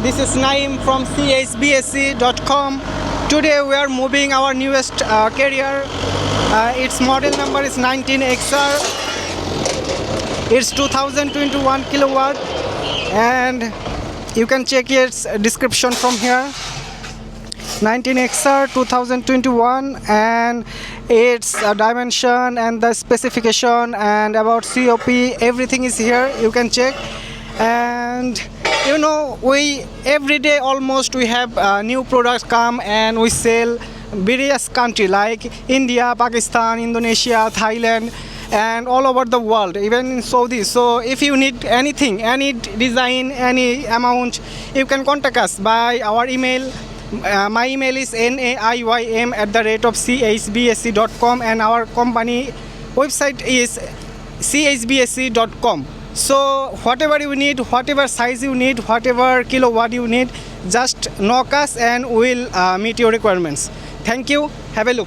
This is Naim from chbsc.com. Today we are moving our newest carrier. Its model number is 19XR. It's 2021 kilowatt, and you can check its description from here. 19XR 2021, and its dimension and the specification and about COP, everything is here. You can check. And you know, we every day almost we have new products come and we sell various country like India, Pakistan, Indonesia, Thailand, and all over the world, even in Saudi. So if you need anything, any design, any amount, you can contact us by our email. My email is naim@chbsc.com, and our company website is chbsc.com. So whatever you need, whatever size you need, whatever kilowatt you need, just knock us and we'll meet your requirements. Thank you. Have a look.